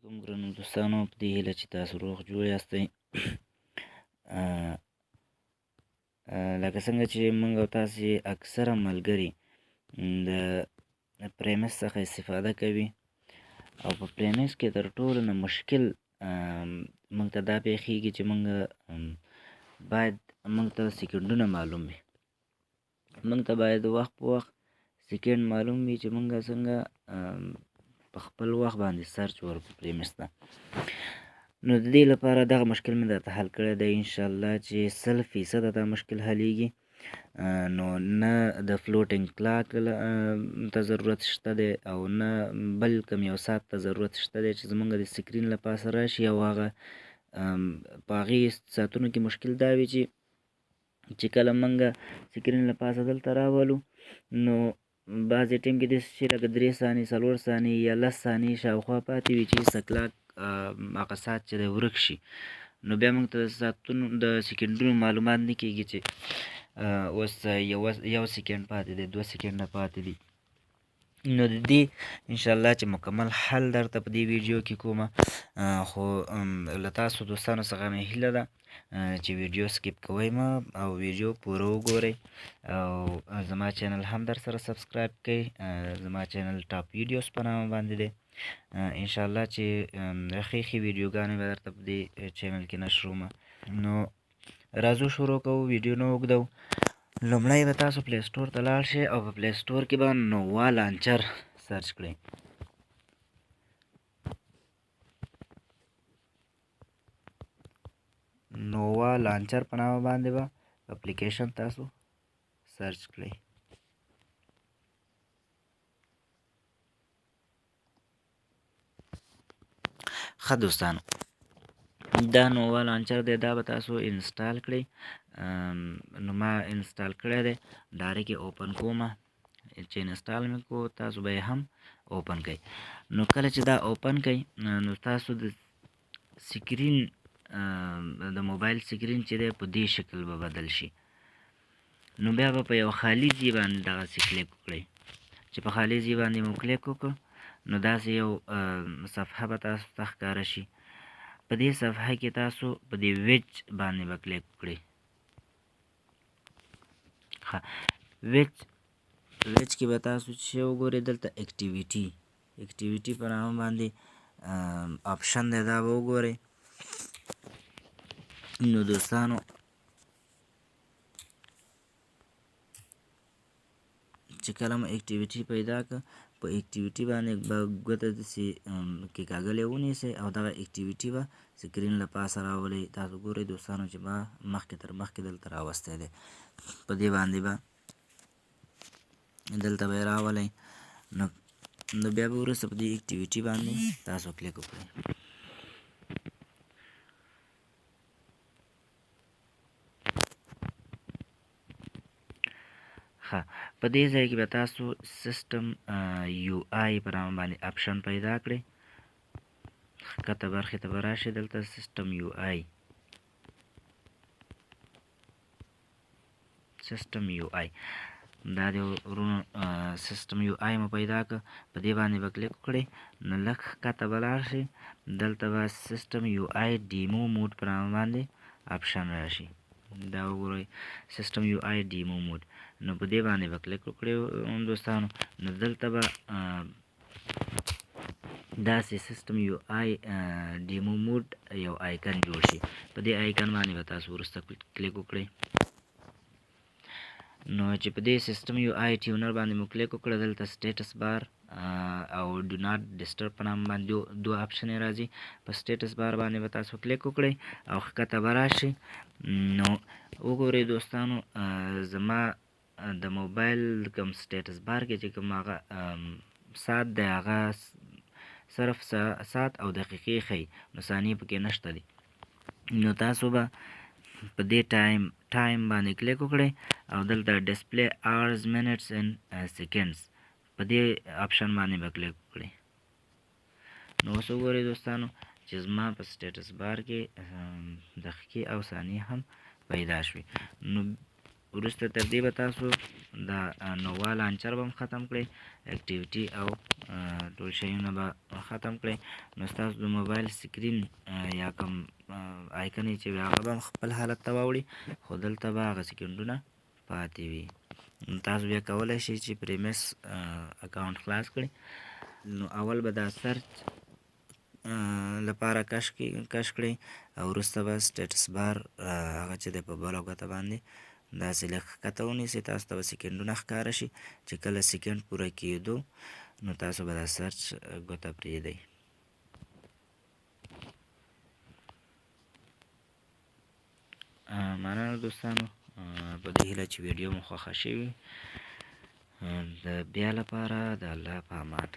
علیکم ګرانو دوستانو، په دې هیله چې تاسو روغ جوړ یاستئ. لکه څنګه چې موږ او تاسې اکثره ملګري د پریمس څخه استفاده کوي، او په پریمس کې تر ټولو نه مشکل موږ ته دا پیښیږي چې موږ باید موږ ته سیکنډونه معلوم وي. موږ ته باید وخت په وخت سیکنډ معلوم وي چې موږ څنګه په خپل وخت باندې سرچ ورکړو پریمس ته. نو د دې لپاره دغه مشکل مې درته حل کړی دی، انشاءالله چې 100% دا مشکل حلیږي. نو نه د فلوټینګ کلاک ته ضرورت شته دی، او نه بل کوم یو ساعت ته ضرورت شته دی چې زمونږ د سکرین له پاسه راشي. او هغه په هغې ساعتونو کې مشکل دا وي چې کله موږ سکرین له پاسه دلته راولو، نو بعضې ټیم کې داسې چې لکه 3 ثانیې 4 ثانیې یا 10 ثانیې شاوخوا پاتې وي چې کلاک هغه ساعت چې دی ورک شي. نو بیا موږ ته د ساعتونو د سیکنډونو معلومات نه کېږي چې اوس یو سیکنډ پاتې دی، 2 سیکنډه پاتې دي. نو د دې انشاءالله چې مکمل حل درته په دې ویډیو کې کومه، خو له تاسو دوستانو څخه مې هیله ده چې ویډیو سکیپ کوئ مه او ویډیو پوره وګورئ، او زما چینل هم در سره سبسکرایب کړئ. زما چینل ټاپ ویډیوز په نامه باندې دی. انشاءالله چې ښې ښې ویډیوګانې به درته په دې چینل کې نشرومه. نو راځو شروع کوو، ویډیو نه اوږدو. لومړی به تاسو پلی سټور ته لاړ شئ او په پلی سټور کې به نووا لانچر سرچ کړئ. نووا لانچر په نامه باندې به اپلیکیشن تاسو سرچ کړئ. ښه دوستانو، دا نووا لانچر دی، دا به تاسو انسټال کړئ. نو ما انسټال کړی دی، ډایرکټ یې اوپن کومه. چې انسټال مې کو، تاسو به یې هم اوپن کړئ. نو کله چې دا اوپن کړئ، نو تاسو د سکرین د موبایل سکرین چې دی په دې شکل به بدل شي. نو بیا به په یو خالي ځای باندې دغسې کلیک وکړئ. چې په خالي ځای باندې مو کلیک وکړو، نو داسې یو صفحه به تاسو ته ښکاره شي. په دې صفحه کې تاسو په دې ویج باندې به کلیک وکړئ. ښه، ویج کې به تاسو چې وګورئ، دلته اکټیویټي په نامه باندې آپشن دی، دا به وګورئ. نو دوستانو، چې کله مو اکټیویټي پیدا کړه، په اکټیویټي باندې به ګوته داسې کېکاږلې ونیسئ او دغه اکټیویټي به سکرین له پاسه راولئ. تاسو ګورئ دوستانو چې ما مخکې تر مخکې دلته راوستی دی. په دې باندې به دلته به یې راولئ. نو بیا به وروسته په دې اکټیویټي باندې تاسو کلیک وکړئ. ښه، په دې ځای کې به تاسو سیسټم یو آی په نامه باندې آپشن پیدا کړئ. ښکته برخې ته به راشئ، دلته سیسټم یو آی دا د ورونو سیسټم یو آی مو پیدا کړه. په دې باندې به کلیک وکړئ. نو لږ ښکته به لاړ شئ، دلته به سیسټم یو آی ډیمو موډ په نامه باندې آپشن راشي. دا وګورئ، سیسټم یو آی ډیمو موډ. نو په دې باندې به کلیک وکړئ دوستانو. نو دلته به داسې سیسټم یو آی ډیمو موډ یو آیکن جوړ شي. په دې آیکن باندې به تاسو وروسته کلیک وکړئ. نو چې په دې سیسټم یو آی ټیونر باندې مو کلیک وکړه، دلته سټیټس بار او ډو ناټ ډسټرب په نامه باندې دوه آپشن یې راځي. په سټیټس بار باندې به تاسو کلیک وکړئ او ښکته به راشئ. نو وګورئ دوستانو، زما د موبایل کوم سټیټس بار کې چې کوم هغه ساعت دی، هغه صرف ساعت او دقیقې ښیي، نو ثانیې پکې نشته دي. نو تاسو به په دې ټایم باندې کلیک وکړئ او دلته ډسپلی آورز منټس اینډ سیکنډز په دې آپشن باندې به کلیک وکړئ. نو اوس وګورئ دوستانو چې زما په سټیټس بار کې دقیقې او ثانیې هم پیدا شوي. نو وروسته تر دې به تاسو دا نووا لانچر به هم ختم کړئ، اکټیویټي او ټول شیونه به ختم کړئ. نو ستاسو د موبایل سکرین یا کوم آیکن چې وي هغه به هم خپل حالت ته واوړي، خو دلته به هغه سکینډونه پاتې وي. تاسو بیا کولی شئ چې پریمس اکاونټ خلاص کړئ. نو اول به دا سرچ لپاره کش کړئ او وروسته به سټیټس بار هغه چې دی په بله ګوته باندې داسې لږ ښکته ونیسئ. تاسو ته به سکینډونه ښکاره شي، چې کله سکینډ پوره کېدو نو تاسو به دا سرچ ګوته پرېږدئ. مننه دوستانو، په دې هیله چې ویډیو مو خوښه شوې. د بیا لپاره د الله په امان.